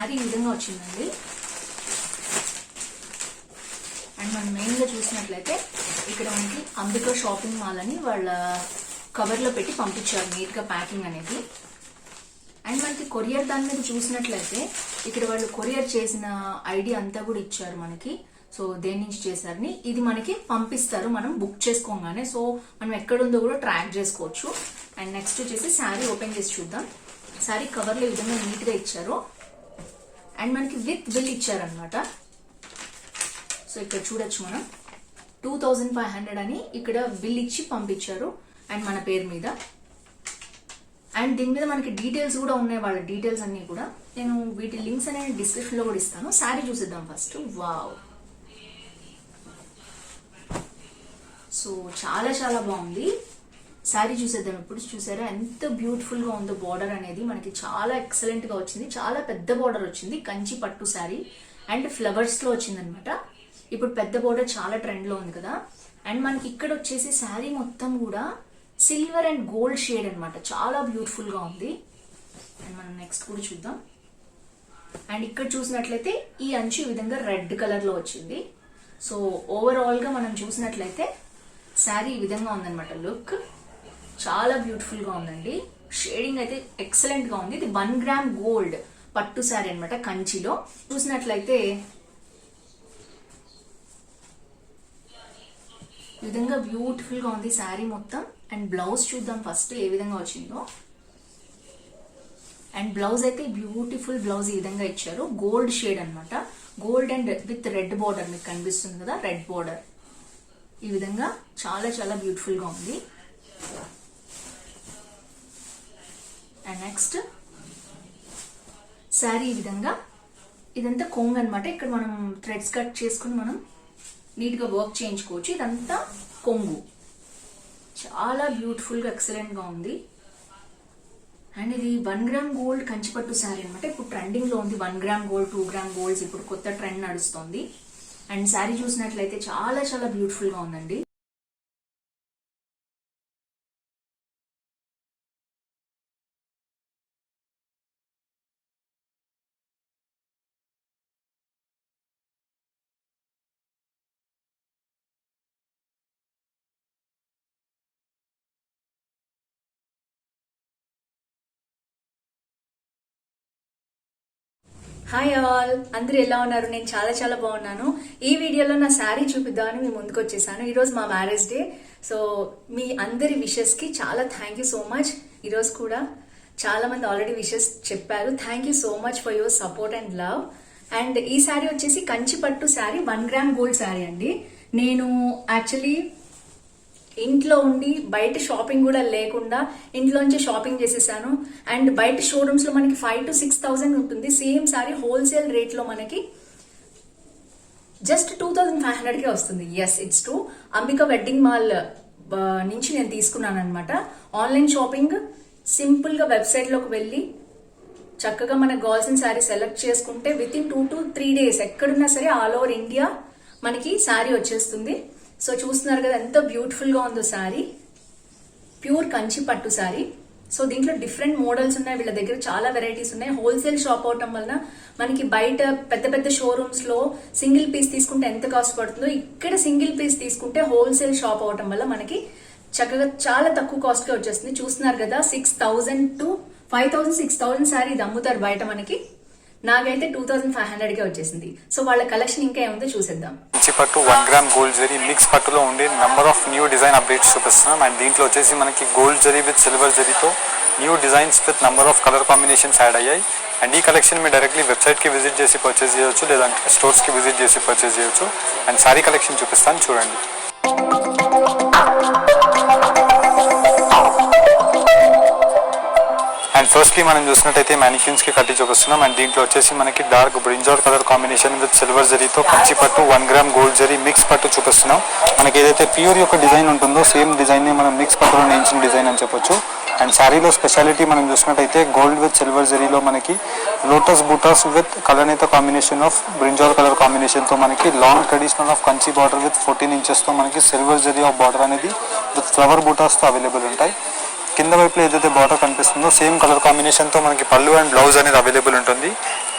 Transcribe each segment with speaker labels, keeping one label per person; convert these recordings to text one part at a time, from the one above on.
Speaker 1: అది ఈ విధంగా వచ్చిందండి. అండ్ మనం మెయిన్గా చూసినట్లయితే ఇక్కడ మనకి అంబికా షాపింగ్ మాల్ అని వాళ్ళ కవర్లో పెట్టి పంపించారు నీట్గా ప్యాకింగ్ అనేది. అండ్ మనకి కొరియర్ దాని మీద చూసినట్లయితే ఇక్కడ వాళ్ళు కొరియర్ చేసిన ఐడి అంతా కూడా ఇచ్చారు మనకి. సో దేని నుంచి చేశారని ఇది మనకి పంపిస్తారు మనం బుక్ చేసుకోగానే. సో మనం ఎక్కడుందో కూడా ట్రాక్ చేసుకోవచ్చు. అండ్ నెక్స్ట్ వచ్చేసి శారీ ఓపెన్ చేసి చూద్దాం. శారీ కవర్లో ఈ విధంగా నీట్గా ఇచ్చారు. అండ్ మనకి విత్ బిల్ ఇచ్చారనమాట. సో ఇక్కడ చూడొచ్చు మనం 2500 అని ఇక్కడ బిల్ ఇచ్చి పంపించారు అండ్ మన పేరు మీద. అండ్ దీని మీద మనకి డీటెయిల్స్ కూడా ఉన్నాయి, వాళ్ళ డీటెయిల్స్ అన్ని కూడా. నేను వీటి లింక్స్ అనేవి డిస్క్రిప్షన్ లో కూడా ఇస్తాను. శారీ చూసిద్దాం ఫస్ట్. వావ్, సో చాలా చాలా బాగుంది. శారీ చూసేద్దాం ఇప్పుడు. చూసారా ఎంత బ్యూటిఫుల్ గా ఉందో బార్డర్ అనేది మనకి చాలా ఎక్సలెంట్ గా వచ్చింది. చాలా పెద్ద బార్డర్ వచ్చింది, కంచి పట్టు శారీ అండ్ ఫ్లవర్స్ లో వచ్చింది అనమాట. ఇప్పుడు పెద్ద బార్డర్ చాలా ట్రెండ్ లో ఉంది కదా. అండ్ మనకి ఇక్కడ వచ్చేసి శారీ మొత్తం కూడా సిల్వర్ అండ్ గోల్డ్ షేడ్ అనమాట, చాలా బ్యూటిఫుల్ గా ఉంది. అండ్ మనం నెక్స్ట్ కూడా చూద్దాం. అండ్ ఇక్కడ చూసినట్లయితే ఈ అంచు ఈ విధంగా రెడ్ కలర్ లో వచ్చింది. సో ఓవరాల్ గా మనం చూసినట్లయితే శారీ ఈ విధంగా ఉందన్నమాట. లుక్ చాలా బ్యూటిఫుల్ గా ఉందండి. షేడింగ్ అయితే ఎక్సలెంట్ గా ఉంది. ఇది 1 గ్రామ్ గోల్డ్ పట్టు శారీ అనమాట కంచిలో. చూసినట్లయితే ఈ విధంగా బ్యూటిఫుల్ గా ఉంది శారీ మొత్తం. అండ్ బ్లౌజ్ చూద్దాం ఫస్ట్ ఏ విధంగా వచ్చిందో. అండ్ బ్లౌజ్ అయితే బ్యూటిఫుల్ బ్లౌజ్ ఈ విధంగా ఇచ్చారు. గోల్డ్ షేడ్ అనమాట, gold and with red border మీకు కనిపిస్తుంది కదా, రెడ్ బార్డర్ ఈ విధంగా చాలా చాలా బ్యూటిఫుల్ గా ఉంది. అండ్ నెక్స్ట్ శారీ ఈ విధంగా, ఇదంతా కొంగు అనమాట. ఇక్కడ మనం థ్రెడ్స్ కట్ చేసుకుని మనం నీట్ గా వర్క్ చేయించుకోవచ్చు. ఇదంతా కొంగు, చాలా బ్యూటిఫుల్ గా ఎక్సలెంట్ గా ఉంది. అండ్ ఇది 1 గ్రామ్ గోల్డ్ కంచిపట్టు శారీ అనమాట. ఇప్పుడు ట్రెండింగ్ లో ఉంది 1 గ్రామ్ గోల్డ్, 2 గ్రామ్ గోల్డ్స్ ఇప్పుడు కొత్త ట్రెండ్ నడుస్తుంది. అండ్ శారీ చూసినట్లయితే చాలా చాలా బ్యూటిఫుల్ గా ఉందండి. హాయ్ ఆల్, అందరూ ఎలా ఉన్నారు? నేను చాలా చాలా బాగున్నాను. ఈ వీడియోలో నా శారీ చూపిద్దామని మీ ముందుకు వచ్చేసాను. ఈరోజు మా మ్యారేజ్ డే. సో మీ అందరి విషెస్ కి చాలా థ్యాంక్ యూ సో మచ్. ఈరోజు కూడా చాలా మంది ఆల్రెడీ విషెస్ చెప్పారు. Thank you so much for your support and love. And ఈ శారీ వచ్చేసి కంచి పట్టు శారీ, 1 గ్రామ్ గోల్డ్ శారీ అండి. నేను యాక్చువల్లీ ఇంట్లో ఉండి బయట షాపింగ్ కూడా లేకుండా ఇంట్లోంచి షాపింగ్ చేసేసాను. అండ్ బయట షోరూమ్స్ లో మనకి 5,000 to 6,000 ఉంటుంది. సేమ్ సారీ హోల్సేల్ రేట్ లో మనకి జస్ట్ 2,500 కే వస్తుంది. Yes, it's true. Ambika wedding mall నుంచి నేను తీసుకున్నాను అనమాట. ఆన్లైన్ షాపింగ్ సింపుల్ గా వెబ్సైట్ లోకి వెళ్ళి చక్కగా మనకు కావాల్సిన శారీ సెలెక్ట్ చేసుకుంటే విత్ ఇన్ 2 to 3 days ఎక్కడున్నా సరే ఆల్ ఓవర్ ఇండియా మనకి శారీ వచ్చేస్తుంది. సో చూస్తున్నారు కదా ఎంత బ్యూటిఫుల్ గా ఉందో శారీ. ప్యూర్ కంచి పట్టు శారీ. సో దీంట్లో డిఫరెంట్ మోడల్స్ ఉన్నాయి, వీళ్ళ దగ్గర చాలా వెరైటీస్ ఉన్నాయి. హోల్సేల్ షాప్ అవటం వలన మనకి బయట పెద్ద పెద్ద షోరూమ్స్ లో సింగిల్ పీస్ తీసుకుంటే ఎంత కాస్ట్ పడుతుందో ఇక్కడ సింగిల్ పీస్ తీసుకుంటే హోల్సేల్ షాప్ అవటం వల్ల మనకి చక్కగా చాలా తక్కువ కాస్ట్ గా వచ్చేస్తుంది. చూస్తున్నారు కదా 6,000 to 5,000, 6,000 శారీ ఇది అమ్ముతారు బయట. మనకి నాకైతే 2,500 కే వచ్చేసింది. సో వాళ్ళ కలెక్షన్ ఇంకా ఏముందో చూసేద్దాం.
Speaker 2: కంచి పట్టు 1 గ్రామ్ గోల్డ్ జరీ మిక్స్ పట్టులో ఉండే number of new design updates చూపిస్తున్నాం. అండ్ దీంట్లో వచ్చేసి మనకి గోల్డ్ జరీ విత్ సిల్వర్ జరీతో new designs with number of colour combinations add అయ్యాయి. అండ్ ఈ కలెక్షన్ మీరు డైరెక్ట్లీ వెబ్సైట్కి విజిట్ చేసి పర్చేస్ చేయొచ్చు, లేదంటే స్టోర్స్కి విజిట్ చేసి పర్చేస్ చేయొచ్చు. అండ్ సారీ కలెక్షన్ చూపిస్తాను చూడండి. అండ్ ఫస్ట్లీ మనం చూసినట్టయితే మ్యానిక్యూన్స్ కి కట్టి చూపిస్తున్నాం. అండ్ దీంట్లో వచ్చేసి మనకి dark brinjal colour combination with silver జరీతో కంచి పట్టు 1 గ్రామ్ గోల్డ్ జరీ మిక్స్ పట్టు చూపిస్తున్నాం. మనకి ఏదైతే ప్యూర్ యొక్క డిజైన్ ఉంటుందో సేమ్ డిజైన్ ని మనం మిక్స్ పట్టులో నేయించిన డిజైన్ అని చెప్పొచ్చు. అండ్ శారీలో స్పెషాలిటీ మనం చూసినట్టయితే గోల్డ్ విత్ సిల్వర్ జరీలో మనకి లోటస్ బూటాస్ విత్ కలనేత combination of brinjal colour combination తో మనకి long traditional of Kanchi border with 14 inches తో మనకి సిల్వర్ జరీ ఆఫ్ బార్డర్ అనేది విత్ ఫ్లవర్ బూటాస్ తో అవైలబుల్ ఉంటాయి. కింద వైపులో ఏదైతే బార్డర్ కనిపిస్తుందో సేమ్ కలర్ కాంబినేషన్తో మనకి పళ్ళు అండ్ బ్లౌజ్ అనేది అవైలబుల్ ఉంటుంది.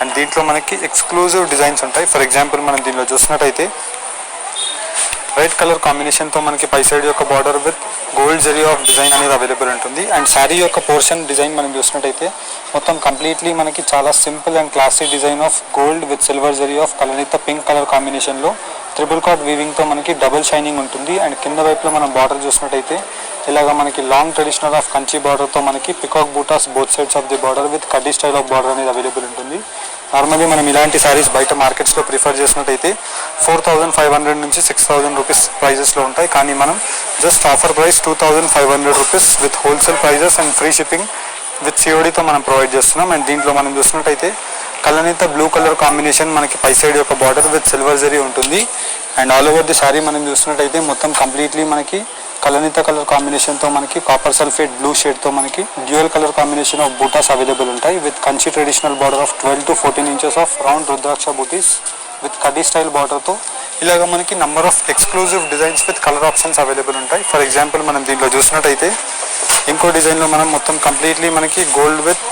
Speaker 2: అండ్ దీంట్లో మనకి ఎక్స్క్లూజివ్ డిజైన్స్ ఉంటాయి. ఫర్ ఎగ్జాంపుల్ మనం దీనిలో చూసినట్టయితే రెడ్ కలర్ కాంబినేషన్తో మనకి పై సైడ్ యొక్క border with gold zari of design అనేది అవైలబుల్ ఉంటుంది. అండ్ శారీ యొక్క పోర్షన్ డిజైన్ మనం చూసినట్టయితే మొత్తం కంప్లీట్లీ మనకి చాలా simple and classic design of gold with silver zari of కలర్నిత పింక్ కలర్ కాంబినేషన్లో ట్రిపుల్ కాట్ వీవింగ్తో మనకి డబుల్ షైనింగ్ ఉంటుంది. అండ్ కింద వైపులో మనం బార్డర్ చూసినట్టయితే ఇలాగ మనకి లాంగ్ ట్రెడిషనల్ ఆఫ్ కంచి బార్డర్తో మనకి peacock buttas both sides of the border with కడ్డీ స్టైల్ ఆఫ్ బార్డర్ అనేది అవైలబుల్ ఉంటుంది. నార్మల్లీ మనం ఇలాంటి శారీస్ బయట మార్కెట్స్లో ప్రిఫర్ చేసినట్టయితే 4,500 నుంచి 6,000 రూపీస్ ప్రైజెస్లో ఉంటాయి. కానీ మనం just offer price 2,500 rupees with wholesale prices and free shipping with సిఓడితో మనం ప్రొవైడ్ చేస్తున్నాం. అండ్ దీంట్లో మనం చూసినట్టయితే కలర్నిత బ్లూ కలర్ కాంబినేషన్ మనకి పై సైడ్ యొక్క బార్డర్ విత్ సిల్వర్ జరీ ఉంటుంది. And all over the sari మనం చూసినట్టయితే మొత్తం కంప్లీట్లీ మనకి కలర్నిత కలర్ కాంబినేషన్తో మనకి కాపర్ సల్ఫేట్ బ్లూ షేడ్తో మనకి డ్యూయల్ కలర్ కాంబినేషన్ ఆఫ్ బూటాస్ అవైలబుల్ ఉంటాయి with Kanchi traditional border of 12 to 14 inches of round rudraksha బూటీస్ విత్ కడ్డీ స్టైల్ బార్డర్తో ఇలాగ మనకి number of exclusive designs with colour options available ఉంటాయి. ఫర్ ఎగ్జాంపుల్ మనం దీంట్లో చూసినట్టయితే ఇంకో డిజైన్లో మనం మొత్తం కంప్లీట్లీ మనకి gold with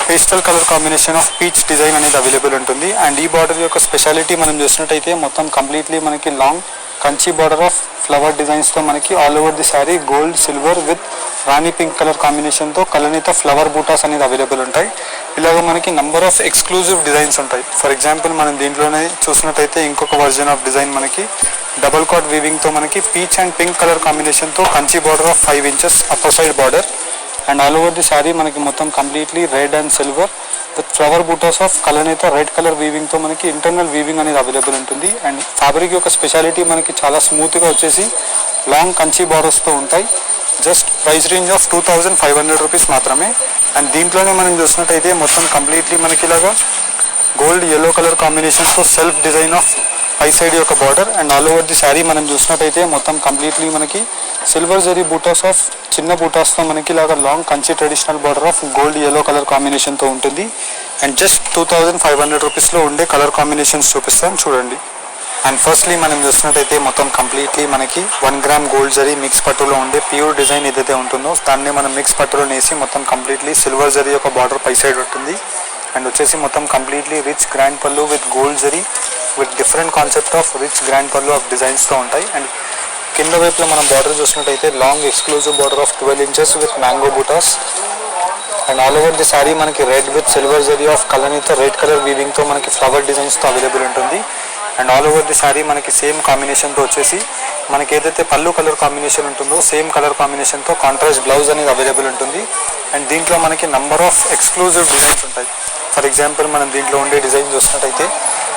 Speaker 2: pastel colour combination of peach design అనేది అవైలబుల్ ఉంటుంది. అండ్ ఈ బార్డర్ యొక్క స్పెషాలిటీ మనం చూసినట్టయితే మొత్తం కంప్లీట్లీ మనకి long Kanchi border of flower డిజైన్స్తో మనకి all over the sari gold silver with rani pink colour కాంబినేషన్తో కలర్నిత ఫ్లవర్ బూటాస్ అనేది అవైలబుల్ ఉంటాయి. ఇలాగ మనకి నంబర్ ఆఫ్ ఎక్స్క్లూజివ్ డిజైన్స్ ఉంటాయి. ఫర్ ఎగ్జాంపుల్ మనం దీంట్లోనే చూసినట్టయితే ఇంకొక వర్జన్ ఆఫ్ డిజైన్ మనకి డబల్ కాట్ వీవింగ్తో మనకి పీచ్ అండ్ పింక్ కలర్ కాంబినేషన్తో Kanchi border of 5 inches upper side border. And all over the sari మనకి మొత్తం completely red and silver with flower బూటాస్ ఆఫ్ కలర్నిత రెడ్ కలర్ వీవింగ్తో మనకి ఇంటర్నల్ వీవింగ్ అనేది అవైలబుల్ ఉంటుంది. అండ్ ఫ్యాబ్రిక్ యొక్క స్పెషాలిటీ మనకి చాలా స్మూత్గా వచ్చేసి లాంగ్ కంచి బార్డర్స్తో ఉంటాయి. Just price range of 2,500 rupees మాత్రమే. అండ్ దీంట్లోనే మనం చూసినట్టయితే మొత్తం కంప్లీట్లీ మనకి ఇలాగా గోల్డ్ ఎల్లో కలర్ కాంబినేషన్స్తో సెల్ఫ్ డిజైన్ ఆఫ్ పై సైడ్ యొక్క border. And all over the sari మనం చూసినట్టయితే మొత్తం కంప్లీట్లీ మనకి సిల్వర్ జరీ బూటాస్ ఆఫ్ చిన్న బూటాస్తో మనకి ఇలాగా long Kanchi traditional border of gold yellow colour కాంబినేషన్తో ఉంటుంది. అండ్ జస్ట్ 2,500 రూపీస్లో ఉండే కలర్ కాంబినేషన్స్ చూపిస్తాను చూడండి. అండ్ ఫస్ట్లీ మనం చూసినట్టయితే మొత్తం కంప్లీట్లీ మనకి 1 గ్రామ్ గోల్డ్ జరీ మిక్స్ పట్టులో ఉండే ప్యూర్ డిజైన్ ఏదైతే ఉంటుందో దాన్ని మనం మిక్స్ పట్టులో నేసి మొత్తం కంప్లీట్లీ సిల్వర్ జరీ యొక్క బార్డర్ పై సైడ్ ఉంటుంది. అండ్ వచ్చేసి మొత్తం completely rich grand pallu with gold zari with different concept of rich grand pallu of డిజైన్స్తో ఉంటాయి. అండ్ కింద వైపులో మనం బార్డర్ చూసినట్టయితే long exclusive border of 12 inches with mango బూటాస్. And all over the sari మనకి red with silver zari of కలర్నిత రెడ్ కలర్ వీవింగ్తో మనకి ఫ్లవర్ డిజైన్స్తో అవైలబుల్ ఉంటుంది. And all over the sari మనకి సేమ్ కాంబినేషన్తో వచ్చేసి మనకి ఏదైతే పళ్ళు కలర్ కాంబినేషన్ ఉంటుందో సేమ్ కలర్ కాంబినేషన్తో కాంట్రాస్ట్ బ్లౌజ్ అనేది అవైలబుల్ ఉంటుంది. అండ్ దీంట్లో మనకి నంబర్ ఆఫ్ ఎక్స్క్లూజివ్ డిజైన్స్ ఉంటాయి. ఫర్ ఎగ్జాంపుల్ మనం దీంట్లో ఉండే డిజైన్ చూసినట్టయితే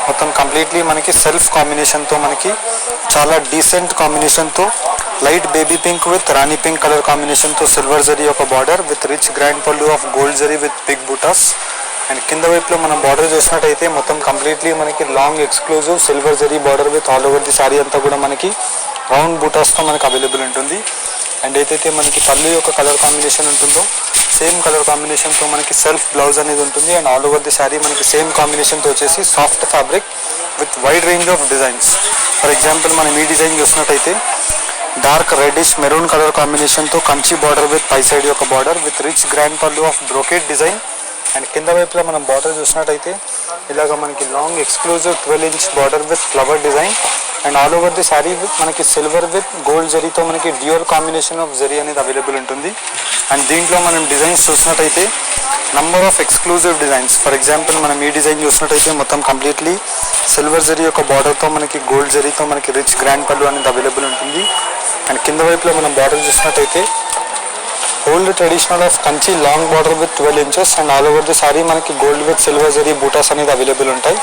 Speaker 2: మొత్తం కంప్లీట్లీ మనకి సెల్ఫ్ కాంబినేషన్తో మనకి చాలా డీసెంట్ కాంబినేషన్తో light baby pink with rani pink colour కాంబినేషన్తో సిల్వర్ జరీ ఒక border with rich grand pallu of gold zari with big butas. And కింద వైపులో మనం బార్డర్ చూసినట్టయితే మొత్తం కంప్లీట్లీ మనకి long exclusive silver zari border with all over the sari అంతా కూడా మనకి రౌండ్ బూటాస్తో మనకి అవైలబుల్ ఉంటుంది. అండ్ ఏదైతే మనకి పళ్ళు యొక్క కలర్ కాంబినేషన్ ఉంటుందో సేమ్ కలర్ కాంబినేషన్తో మనకి సెల్ఫ్ బ్లౌజ్ అనేది ఉంటుంది. And all over the sari మనకి సేమ్ కాంబినేషన్తో వచ్చేసి soft fabric with wide range of designs. For example మనం ఈ డిజైన్ చూసినట్టయితే డార్క్ రెడ్డిష్ మెరూన్ కలర్ కాంబినేషన్తో కంచి బార్డర్ విత్ పై సైడ్ యొక్క border with rich grand pallu of brocade design. And కింద వైపులో మనం బార్డర్ చూసినట్టయితే ఇలాగ మనకి long exclusive 12 inch border with flower design. And all over the sari with మనకి సిల్వర్ విత్ గోల్డ్ జరీతో మనకి డ్యూయల్ కాంబినేషన్ ఆఫ్ జరీ అనేది అవైలబుల్ ఉంటుంది. అండ్ దీంట్లో మనం డిజైన్స్ చూసినట్టయితే number of exclusive designs. For example మనం ఈ డిజైన్ చూసినట్టయితే మొత్తం కంప్లీట్లీ సిల్వర్ జరీ యొక్క బార్డర్తో మనకి గోల్డ్ జరీతో మనకి రిచ్ గ్రాండ్ పళ్ళు అనేది అవైలబుల్ ఉంటుంది. అండ్ కింద వైపులో మనం బార్డర్ చూసినట్టయితే old traditional of Kanchi long border with 12 inches. And all over the sari మనకి గోల్డ్ విత్ సిల్వర్ జరీ బూటాస్ అనేది అవైలబుల్ ఉంటాయి.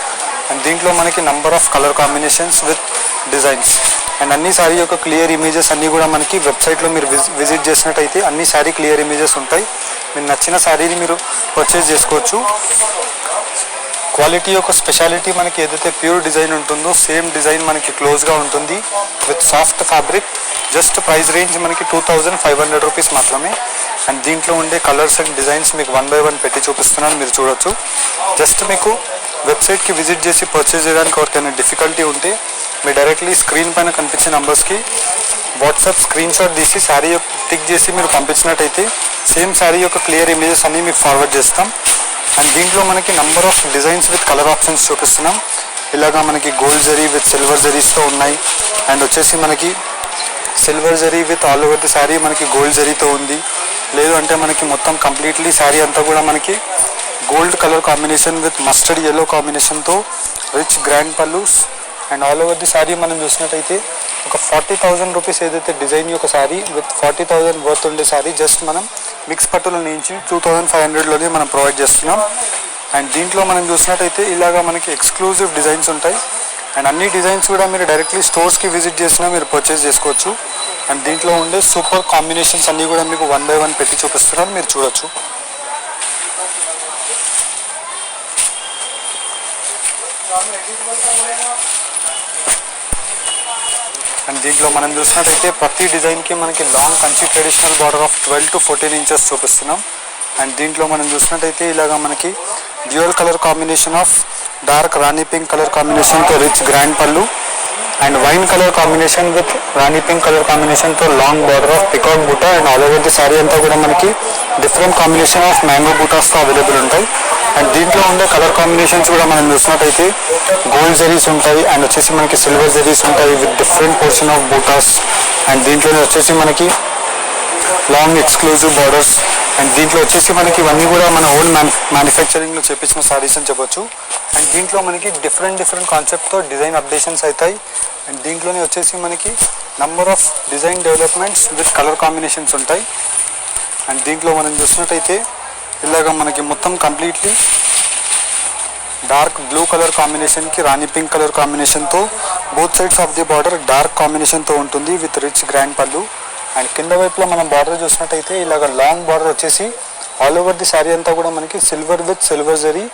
Speaker 2: అండ్ దీంట్లో మనకి number of colour combinations with designs. And అన్ని శారీ యొక్క క్లియర్ ఇమేజెస్ అన్నీ కూడా మనకి వెబ్సైట్లో మీరు విజిట్ చేసినట్టయితే అన్ని శారీ క్లియర్ ఇమేజెస్ ఉంటాయి. మీకు నచ్చిన శారీని మీరు పర్చేజ్ చేసుకోవచ్చు. క్వాలిటీ యొక్క స్పెషాలిటీ మనకి ఏదైతే ప్యూర్ డిజైన్ ఉంటుందో సేమ్ డిజైన్ మనకి క్లోజ్గా ఉంటుంది with soft fabric. Just price range మనకి 2,500 రూపీస్ మాత్రమే. అండ్ దీంట్లో ఉండే కలర్స్ అండ్ డిజైన్స్ మీకు 1 by 1 పెట్టి చూపిస్తున్నాను, మీరు చూడొచ్చు. జస్ట్ మీకు వెబ్సైట్కి విజిట్ చేసి పర్చేజ్ చేయడానికి ఎవరికైనా డిఫికల్టీ ఉంటే మీరు డైరెక్ట్లీ స్క్రీన్ పైన కనిపించే నంబర్స్కి వాట్సాప్ స్క్రీన్ షాట్ తీసి శారీ టిక్ చేసి మీరు పంపించినట్టయితే సేమ్ శారీ యొక్క క్లియర్ ఇమేజెస్ అన్నీ మీకు ఫార్వర్డ్ చేస్తాం. అండ్ దీంట్లో మనకి number of designs with colour options చూపిస్తున్నాం. ఇలాగా మనకి గోల్డ్ జరీ విత్ సిల్వర్ జరీస్తో ఉన్నాయి. అండ్ వచ్చేసి మనకి silver zari with all over the sari మనకి గోల్డ్ జరీతో ఉంది. లేదు అంటే మనకి మొత్తం కంప్లీట్లీ శారీ అంతా కూడా మనకి gold colour combination with mustard yellow కాంబినేషన్తో rich grand pallus. And all over the sari మనం చూసినట్టయితే ఒక 40,000 రూపీస్ ఏదైతే డిజైన్ యొక్క శారీ విత్ 40,000 వర్త్ ఉండే శారీ జస్ట్ మనం మిక్స్ పట్టుల నుంచి 2,500లోనే మనం ప్రొవైడ్ చేస్తున్నాం. అండ్ దీంట్లో మనం చూసినట్టయితే ఇలాగా మనకి ఎక్స్క్లూజివ్ డిజైన్స్ ఉంటాయి. అండ్ అన్ని డిజైన్స్ కూడా మీరు డైరెక్ట్లీ స్టోర్స్కి విజిట్ చేసినా మీరు పర్చేస్ చేసుకోవచ్చు. అండ్ దీంట్లో ఉండే సూపర్ కాంబినేషన్స్ అన్నీ కూడా మీకు 1 by 1 పెట్టి చూపిస్తున్నాను, మీరు చూడొచ్చు. అండ్ దీంట్లో మనం చూసినట్టయితే ప్రతి డిజైన్కి మనకి long Kanchi traditional border of 12 to 14 inches చూపిస్తున్నాం. అండ్ దీంట్లో మనం చూసినట్టయితే ఇలాగా మనకి dual colour combination of dark rani pink colour కాంబినేషన్తో rich grand pallu and wine colour combination with rani pink colour కాంబినేషన్తో లాంగ్ బార్డర్ ఆఫ్ పికాక్ బూటా. And all over the sari అంతా కూడా మనకి డిఫరెంట్ కాంబినేషన్ ఆఫ్ మ్యాంగో బూటాస్తో అవైలబుల్ ఉంటాయి. అండ్ దీంట్లో ఉండే కలర్ కాంబినేషన్స్ కూడా మనం చూసినట్టయితే గోల్డ్ జరీస్ ఉంటాయి. అండ్ వచ్చేసి మనకి సిల్వర్ జరీస్ ఉంటాయి with different portion of buttas. And దీంట్లోనే వచ్చేసి మనకి లాంగ్ ఎక్స్క్లూజివ్ బార్డర్స్. అండ్ దీంట్లో వచ్చేసి మనకి ఇవన్నీ కూడా మన ఓన్ మ్యానుఫ్యాక్చరింగ్లో చేపించిన సారీస్ అని చెప్పొచ్చు. అండ్ దీంట్లో మనకి డిఫరెంట్ కాన్సెప్ట్తో డిజైన్ అప్డేషన్స్ అవుతాయి. అండ్ దీంట్లోనే వచ్చేసి మనకి number of design developments with colour combinations ఉంటాయి. అండ్ దీంట్లో మనం చూసినట్టయితే ఇలాగ మనకి మొత్తం కంప్లీట్లీ డార్క్ బ్లూ కలర్ కాంబినేషన్కి రాణి పింక్ కలర్ కాంబినేషన్తో both sides of the border dark కాంబినేషన్తో ఉంటుంది with rich grand pallu. And కింద వైపులో మనం బార్డర్ చూసినట్టయితే ఇలాగ లాంగ్ బార్డర్ వచ్చేసి ఆల్ ఓవర్ ది శారీ అంతా కూడా మనకి silver with silver zari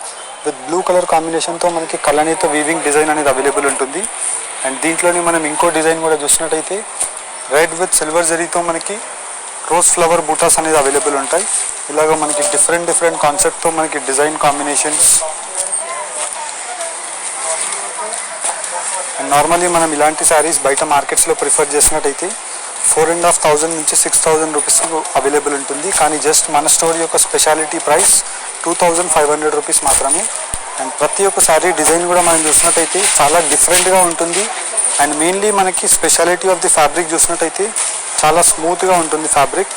Speaker 2: with blue colour కాంబినేషన్తో మనకి కలనీతో వీవింగ్ డిజైన్ అనేది అవైలబుల్ ఉంటుంది. అండ్ దీంట్లోనే మనం ఇంకో డిజైన్ కూడా చూసినట్టయితే రెడ్ విత్ సిల్వర్ జరీతో మనకి రోజ్ ఫ్లవర్ బూటాస్ అనేది అవైలబుల్ ఉంటాయి. ఇలాగ మనకి డిఫరెంట్ కాన్సెప్ట్తో మనకి డిజైన్ కాంబినేషన్స్. అండ్ నార్మల్లీ మనం ఇలాంటి శారీస్ బయట మార్కెట్స్లో ప్రిఫర్ చేసినట్టయితే 4,500 నుంచి 6,000 రూపీస్ అవైలబుల్ ఉంటుంది. కానీ జస్ట్ మన స్టోర్ యొక్క స్పెషాలిటీ ప్రైస్ 2,500 రూపీస్ మాత్రమే. అండ్ ప్రతి ఒక్క శారీ డిజైన్ కూడా మనం చూసినట్టయితే చాలా డిఫరెంట్గా ఉంటుంది. అండ్ మెయిన్లీ మనకి స్పెషాలిటీ ఆఫ్ ది ఫ్యాబ్రిక్ చూసినట్టయితే చాలా స్మూత్గా ఉంటుంది ఫ్యాబ్రిక్.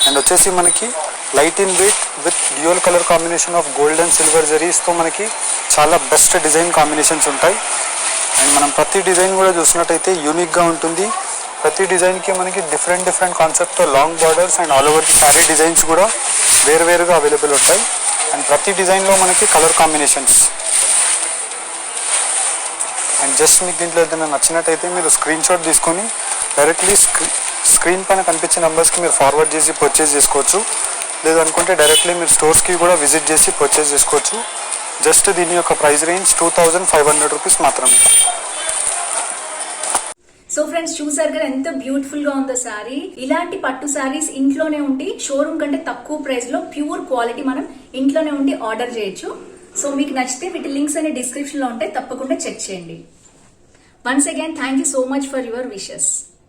Speaker 2: అండ్ వచ్చేసి మనకి light in weight with dual colour combination of gold and silver జరీస్తో మనకి చాలా బెస్ట్ డిజైన్ కాంబినేషన్స్ ఉంటాయి. అండ్ మనం ప్రతి డిజైన్ కూడా చూసినట్టయితే యూనిక్గా ఉంటుంది. ప్రతి డిజైన్కి మనకి డిఫరెంట్ కాన్సెప్ట్తో long borders and all over the sari designs కూడా వేరుగా అవైలబుల్ ఉంటాయి. అండ్ ప్రతి డిజైన్లో మనకి కలర్ కాంబినేషన్స్. అండ్ జస్ట్ మీకు దీంట్లో ఏదైనా నచ్చినట్టయితే మీరు స్క్రీన్ షాట్ తీసుకొని డైరెక్ట్లీ స్క్రీన్ పైన కనిపించే నెంబర్స్కి మీరు ఫార్వర్డ్ చేసి పర్చేస్ చేసుకోవచ్చు. లేదనుకుంటే డైరెక్ట్లీ మీరు స్టోర్స్కి కూడా విజిట్ చేసి పర్చేస్ చేసుకోవచ్చు. జస్ట్ దీని యొక్క ప్రైస్ రేంజ్ 2,500 రూపీస్ మాత్రమే.
Speaker 1: సో ఫ్రెండ్స్ చూసారు కదా ఎంత బ్యూటిఫుల్ గా ఉందో శారీ. ఇలాంటి పట్టు శారీస్ ఇంట్లోనే ఉండి షోరూమ్ కంటే తక్కువ ప్రైస్ లో ప్యూర్ క్వాలిటీ మనం ఇంట్లోనే ఉండి ఆర్డర్ చేయొచ్చు. సో మీకు నచ్చితే వీటి లింక్స్ అనే డిస్క్రిప్షన్ లో ఉంటాయి, తప్పకుండా చెక్ చేయండి. Once again thank you so much for your wishes.